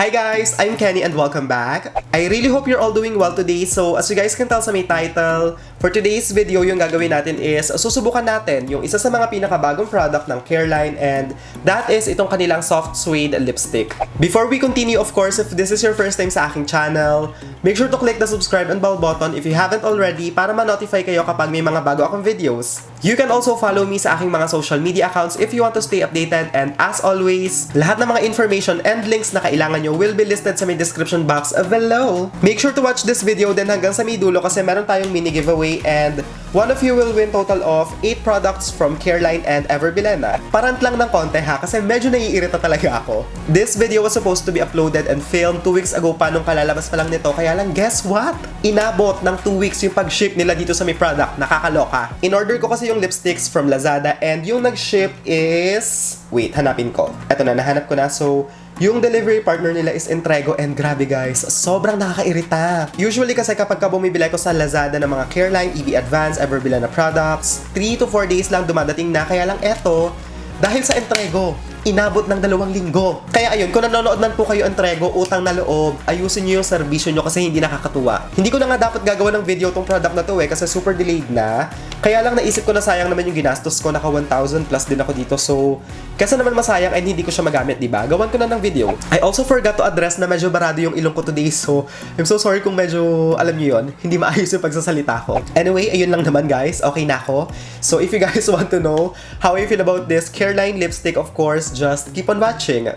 Hi guys! I'm Kenny and welcome back. I really hope you're all doing well today. So as you guys can tell sa may title, for today's video yung gagawin natin is susubukan natin yung isa sa mga pinakabagong product ng Careline and that is itong kanilang soft suede lipstick. Before we continue, of course, if this is your first time sa aking channel, make sure to click the subscribe and bell button if you haven't already para ma-notify kayo kapag may mga bago akong videos. You can also follow me sa aking mga social media accounts if you want to stay updated, and as always, lahat ng mga information and links na kailangan nyo will be listed sa may description box below. Make sure to watch this video din hanggang sa may dulo kasi meron tayong mini giveaway and one of you will win total of 8 products from Careline and Everbilena. Parant lang ng konti ha kasi medyo naiirita talaga ako. This video was supposed to be uploaded and filmed 2 weeks ago pa nung kalalabas pa lang nito, kaya lang guess what? Inabot ng 2 weeks yung pag-ship nila dito sa may product. Nakakaloka. In order ko kasi yung lipsticks from Lazada and yung nag-ship is... Wait, hanapin ko. Eto na, nahanap ko na. So, yung delivery partner nila is Entrego and grabe guys, sobrang nakakairita. Usually kasi kapag bumibili ko sa Lazada ng mga Careline, EB Advance, Everbilena products, 3 to 4 days lang dumadating na. Kaya lang eto, dahil sa Entrego, inabot ng 2 linggo. Kaya ayun, kung nanonood man po kayo Entrego, utang na loob, ayusin nyo yung serbisyo nyo kasi hindi nakakatuwa. Hindi ko na nga dapat gagawa ng video tong product na to kasi super delayed na. Kaya lang naisip ko na sayang naman yung ginastos ko, naka 1,000 plus din ako dito. So, kesa naman masayang ay hindi ko siya magamit, diba? Gawan ko na ng video. I also forgot to address na medyo barado yung ilong ko today. So, I'm so sorry kung medyo, alam nyo yun, hindi maayos yung pagsasalita ko. Anyway, ayun lang naman guys. Okay na ako. So, if you guys want to know how I feel about this Careline lipstick, of course, just keep on watching.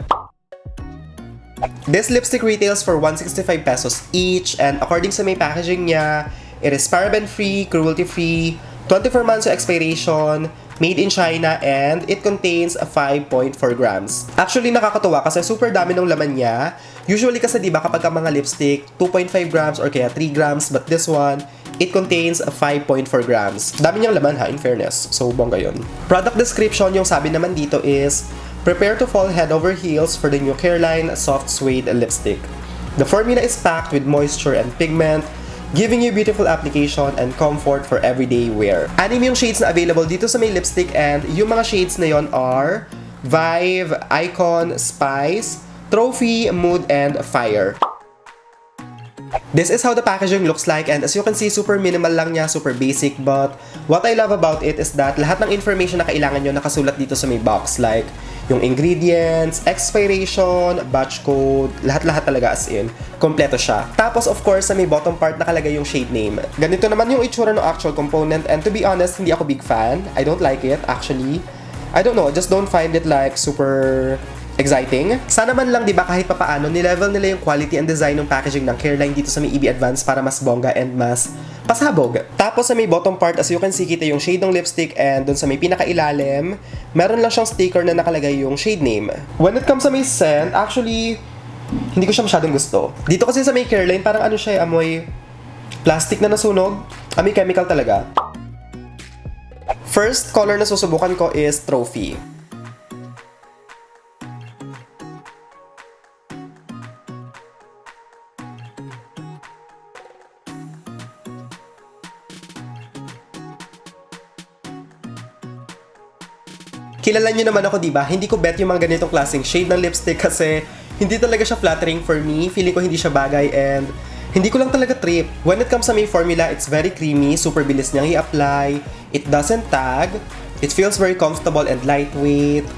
This lipstick retails for 165 pesos each and according sa may packaging niya, it is paraben-free, cruelty-free, 24 months of expiration, made in China, and it contains 5.4 grams. Actually, nakakatuwa kasi super dami ng laman niya. Usually kasi diba kapag ang mga lipstick, 2.5 grams or kaya 3 grams, but this one, it contains 5.4 grams. Dami niyang laman ha, in fairness. So, bongga yun. Product description, yung sabi naman dito is, prepare to fall head over heels for the new Careline Soft Suede Lipstick. The formula is packed with moisture and pigment, giving you beautiful application and comfort for everyday wear. 6 yung shades na available dito sa may lipstick and yung mga shades na yon are Vibe, Icon, Spice, Trophy, Mood, and Fire. This is how the packaging looks like and as you can see, super minimal lang niya, super basic, but what I love about it is that lahat ng information na kailangan nyo nakasulat dito sa may box, like yung ingredients, expiration, batch code, lahat-lahat talaga as in, kompleto siya. Tapos of course, sa may bottom part nakalagay yung shade name. Ganito naman yung itsura ng actual component and to be honest, hindi ako big fan. I don't like it actually. I don't know, just don't find it like super exciting. Sana man lang, di ba, kahit papaano, nilevel nila yung quality and design ng packaging ng Careline dito sa may EB Advance para mas bongga and mas pasabog. Tapos sa may bottom part, as you can see, kita yung shade ng lipstick and dun sa may pinakailalim, meron lang siyang sticker na nakalagay yung shade name. When it comes sa may scent, actually, hindi ko siya masyadong gusto. Dito kasi sa may Careline, parang ano siya, amoy plastic na nasunog. Amoy chemical talaga. First color na susubukan ko is Trophy. Kilala nyo naman ako, diba? Hindi ko bet yung mga ganitong klaseng shade ng lipstick kasi hindi talaga siya flattering for me. Feeling ko hindi siya bagay and hindi ko lang talaga trip. When it comes sa may formula, it's very creamy, super bilis niyang i-apply. It doesn't tag. It feels very comfortable and lightweight.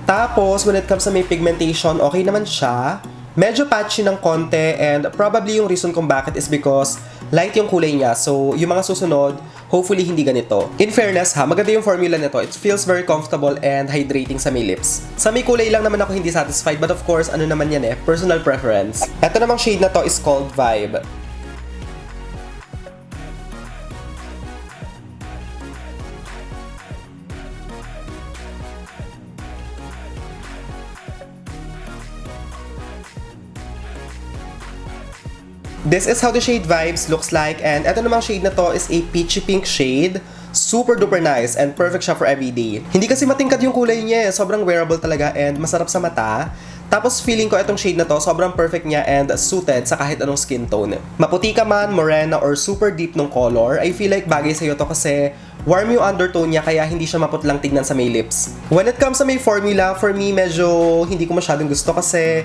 Tapos, when it comes sa may pigmentation, okay naman siya. Medyo patchy ng konti and probably yung reason kung bakit is because light yung kulay niya. So, yung mga susunod, hopefully hindi ganito. In fairness ha, maganda yung formula nito. It feels very comfortable and hydrating sa may lips. Sa may kulay lang naman ako hindi satisfied, but of course, ano naman yan personal preference. Ito namang shade na to is called Vibe. This is how the shade Vibes looks like and eto namang shade na to is a peachy pink shade. Super duper nice and perfect siya for everyday. Hindi kasi matingkad yung kulay niya sobrang wearable talaga and masarap sa mata. Tapos feeling ko itong shade na to sobrang perfect niya and suited sa kahit anong skin tone. Maputi ka man, morena, or super deep nung color, I feel like bagay sa'yo to kasi warm yung undertone niya kaya hindi siya maputlang tignan sa may lips. When it comes sa may formula, for me medyo hindi ko masyadong gusto kasi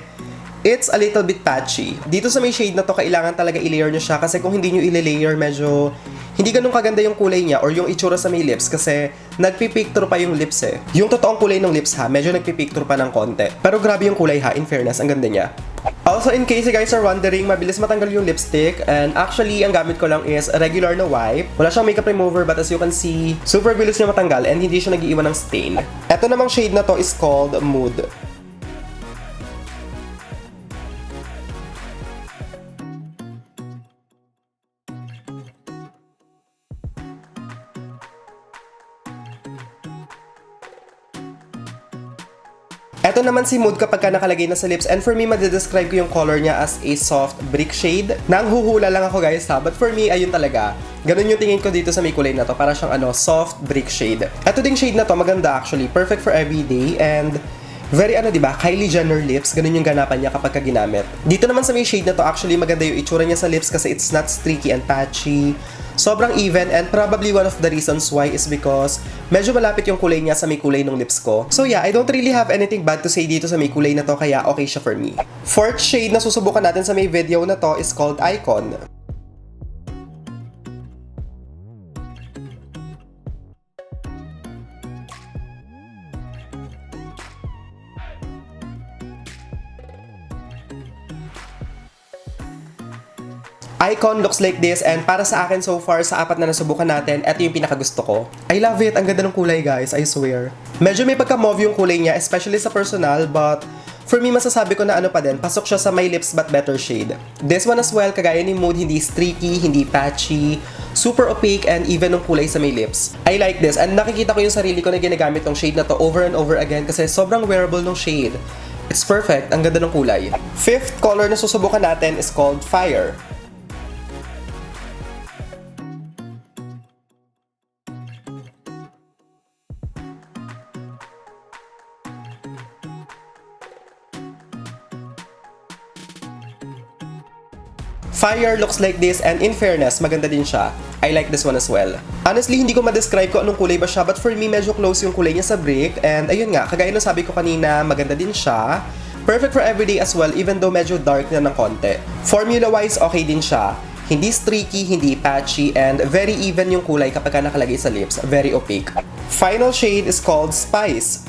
It's a little bit patchy. Dito sa may shade na to, kailangan talaga i-layer nyo siya kasi kung hindi nyo i-layer, medyo hindi ganun kaganda yung kulay niya or yung itsura sa may lips kasi nagpipicture pa yung lips eh. Yung totoong kulay ng lips ha, medyo nagpipicture pa ng konti. Pero grabe yung kulay ha, in fairness, ang ganda niya. Also, in case you guys are wondering, mabilis matanggal yung lipstick and actually, ang gamit ko lang is a regular na wipe. Wala siyang makeup remover but as you can see, super bilis niya matanggal and hindi siya nag-iiwan ng stain. Ito namang shade na to is called Mood. Ito naman si Mood kapag ka nakalagay na sa lips and for me, madedescribe ko yung color niya as a soft brick shade. Nanghuhula lang ako guys ha, but for me, ayun talaga. Ganun yung tingin ko dito sa may kulay na to, para siyang soft brick shade. Ito ding shade na to, maganda actually, perfect for everyday and very diba, Kylie Jenner lips, ganun yung ganapan niya kapag ginamit. Dito naman sa may shade na to, actually maganda yung itsura niya sa lips kasi it's not streaky and patchy. Sobrang even and probably one of the reasons why is because medyo malapit yung kulay niya sa may kulay ng lips ko. So yeah, I don't really have anything bad to say dito sa may kulay na to kaya okay siya for me. Fourth shade na susubukan natin sa may video na to is called Icon. Icon looks like this and para sa akin so far sa apat na nasubukan natin, ito yung pinakagusto ko. I love it. Ang ganda ng kulay guys, I swear. Medyo may pagka-mauve yung kulay niya, especially sa personal, but for me masasabi ko na pa din, pasok siya sa my lips but better shade. This one as well, kagaya ni Mood, hindi streaky, hindi patchy, super opaque and even ng kulay sa my lips. I like this and nakikita ko yung sarili ko na ginagamit ng shade na to over and over again kasi sobrang wearable ng shade. It's perfect, ang ganda ng kulay. Fifth color na susubukan natin is called Fire. Fire looks like this and in fairness, maganda din siya. I like this one as well. Honestly, hindi ko ma-describe kung anong kulay ba siya but for me, medyo close yung kulay niya sa brick and ayun nga, kagaya ng sabi ko kanina, maganda din siya. Perfect for everyday as well even though medyo dark na ng konti. Formula-wise, okay din siya. Hindi streaky, hindi patchy and very even yung kulay kapag nakalagay sa lips, very opaque. Final shade is called Spice.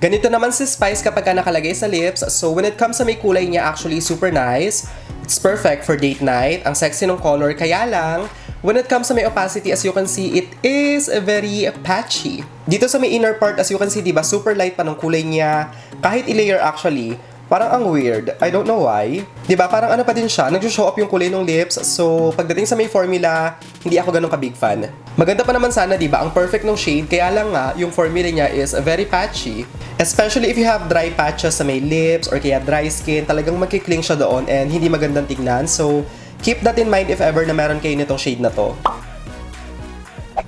Ganito naman si Spice kapag nakalagay sa lips. So when it comes sa may kulay niya, actually super nice. It's perfect for date night. Ang sexy ng color. Kaya lang, when it comes sa may opacity, as you can see, it is very patchy. Dito sa may inner part, as you can see, diba, super light pa ng kulay niya. Kahit i-layer actually, parang ang weird. I don't know why. Diba, parang pa din siya. Nag-show up yung kulay ng lips. So, pagdating sa may formula, hindi ako ganun ka-big fan. Maganda pa naman sana, diba, ang perfect ng shade. Kaya lang nga, yung formula niya is very patchy. Especially if you have dry patches sa may lips or kaya dry skin, talagang magkikling siya doon and hindi magandang tignan. So, keep that in mind if ever na meron kayo nitong shade na to.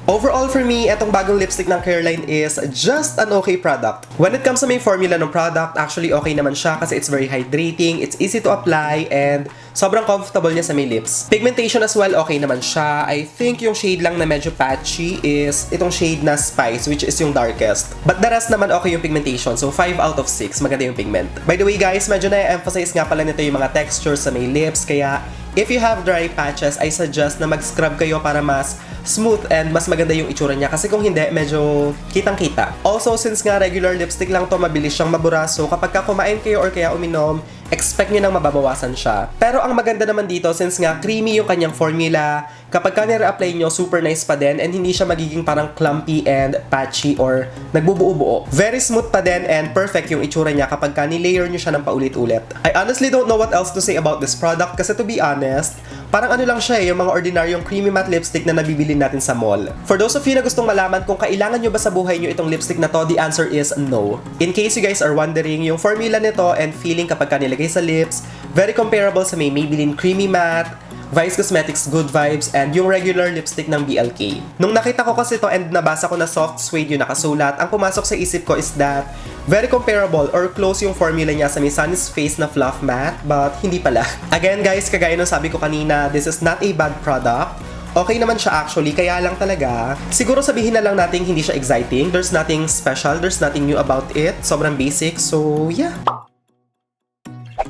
Overall for me, etong bagong lipstick ng Careline is just an okay product. When it comes sa may formula ng product, actually okay naman siya kasi it's very hydrating, it's easy to apply, and sobrang comfortable niya sa may lips. Pigmentation as well, okay naman siya. I think yung shade lang na medyo patchy is itong shade na Spice, which is yung darkest. But the rest naman okay yung pigmentation, so 5 out of 6, maganda yung pigment. By the way guys, medyo na-emphasize nga pala nito yung mga textures sa may lips, kaya if you have dry patches, I suggest na mag-scrub kayo para mas smooth and mas maganda yung itsura niya kasi kung hindi, medyo kitang-kita. Also, since nga regular lipstick lang to, mabilis siyang mabura, so kapag kumain kayo or kaya uminom, expect nyo nang mababawasan siya. Pero ang maganda naman dito, since nga creamy yung kanyang formula, kapag nire-apply nyo, super nice pa din and hindi siya magiging parang clumpy and patchy or nagbubuo-buo. Very smooth pa din and perfect yung itsura niya kapag nilayer nyo siya ng paulit-ulit. I honestly don't know what else to say about this product kasi to be honest, parang lang siya yung mga ordinaryong creamy matte lipstick na nabibili natin sa mall. For those of you na gustong malaman kung kailangan nyo ba sa buhay nyo itong lipstick na to, the answer is no. In case you guys are wondering, yung formula nito and feeling kapag nilagay sa lips, Very comparable sa may Maybelline Creamy Matte, Vice Cosmetics Good Vibes, and yung regular lipstick ng BLK. Nung nakita ko kasi to and nabasa ko na soft suede yung nakasulat, ang pumasok sa isip ko is that very comparable or close yung formula niya sa may Sunny's Face na Fluff Matte, but hindi pala. Again guys, kagaya nung sabi ko kanina, this is not a bad product. Okay naman siya actually, kaya lang talaga, siguro sabihin na lang natin hindi siya exciting. There's nothing special, there's nothing new about it. Sobrang basic, so yeah.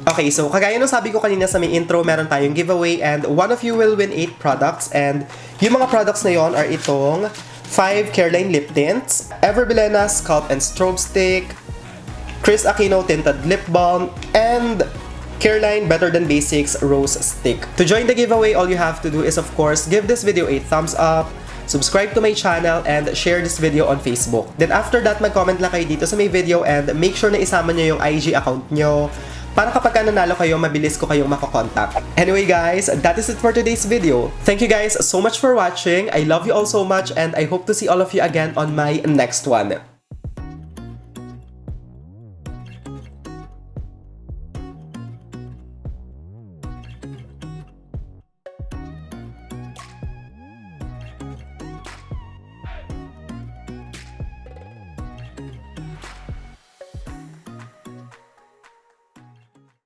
Okay, so kagaya nung sabi ko kanina sa may intro, meron tayong giveaway and one of you will win 8 products and yung mga products na yon are itong 5 Careline lip tints, Ever Bilena Scalp and Strobe Stick, Chris Aquino Tinted Lip Balm, and Careline Better Than Basics Rose Stick. To join the giveaway, all you have to do is of course give this video a thumbs up, subscribe to my channel, and share this video on Facebook. Then after that, mag-comment lang kayo dito sa may video and make sure na isama nyo yung IG account nyo para kapag nanalo kayo, mabilis ko kayong makakontakt. Anyway guys, that is it for today's video. Thank you guys so much for watching. I love you all so much and I hope to see all of you again on my next one.